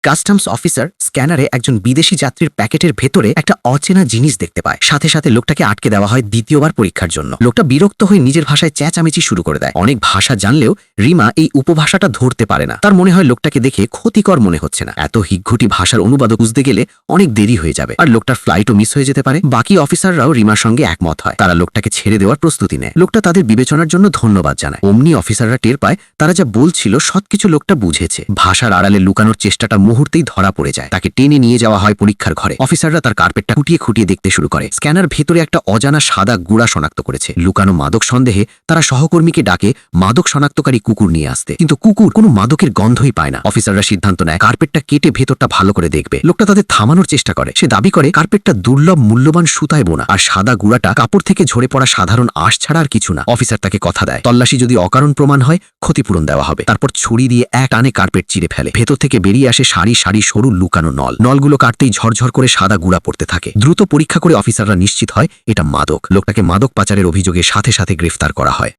Customs officer স্ক্যানারে একজন বিদেশি যাত্রীর প্যাকেটের ভেতরে একটা অচেনা জিনিস দেখতে পায়। সাথে সাথে লোকটাকে আটকে দেওয়া হয় দ্বিতীয়বার পরীক্ষার জন্য। লোকটা বিরক্ত হয়ে নিজের ভাষায় চেঁচামেচি শুরু করে দেয়। অনেক ভাষা জানলেও রিমা এই উপভাষাটা ধরতে পারে না। তার মনে হয় লোকটাকে দেখে ক্ষতিকর মনে হচ্ছে না। এত হিগ্ঘটি ভাষার অনুবাদক বুঝতে গেলে অনেক দেরি হয়ে যাবে, আর লোকটার ফ্লাইটও মিস হয়ে যেতে পারে। বাকি অফিসাররাও রিমার সঙ্গে একমত হয়। তারা লোকটাকে ছেড়ে দেওয়ার প্রস্তুতি নেয়। লোকটা তাদের বিবেচনার জন্য ধন্যবাদ জানায়। অমনি অফিসাররা টের পায় তারা যা বলছিল সবকিছু লোকটা বুঝেছে। ভাষার আড়ালে লুকানোর চেষ্টাটা মুহূর্তেই ধরা পড়ে যায়। তাকে টেনে নিয়ে যাওয়া হয় পরীক্ষার ঘরে। অফিসাররা তার কার্পেটটা খুঁটিয়ে খুঁটিয়ে দেখতে শুরু করে। স্ক্যানার ভেতরে একটা অজানা সাদা গুড়া শনাক্ত করেছে। লুকানো মাদক সন্দেহে তারা সহকর্মীকে ডাকে মাদক শনাক্তকারী কুকুর নিয়ে আসতে, কিন্তু কুকুর কোনো মাদকের গন্ধই পায় না। অফিসাররা সিদ্ধান্ত নেয় কার্পেটটা কেটে ভেতরটা ভালো করে দেখবে। লোকটা তাদের থামানোর চেষ্টা করে। সে দাবি করে কার্পেটটা দুর্লভ মূল্যবান সুতায় বোনা, আর সাদা গুড়াটা কাপড় থেকে ঝরে পড়া সাধারণ আঁশ ছাড়া আর কিছু না। অফিসার তাকে কথা দেয় তল্লাশি যদি অকারণ প্রমাণ হয় ক্ষতিপূরণ দেওয়া হবে। তারপর ছুরি দিয়ে এক টানে কার্পেট চিরে ফেলে। ভেতর থেকে বেরিয়ে আসে সারি সারি সরু লুকানো নল। নলগুলো কাটতেই ঝরঝর করে সাদা গুঁড়া পড়তে থাকে। দ্রুত পরীক্ষা করে অফিসাররা নিশ্চিত হয় এটা মাদক। লোকটাকে মাদক পাচারের অভিযোগে সাথে সাথে গ্রেফতার করা হয়।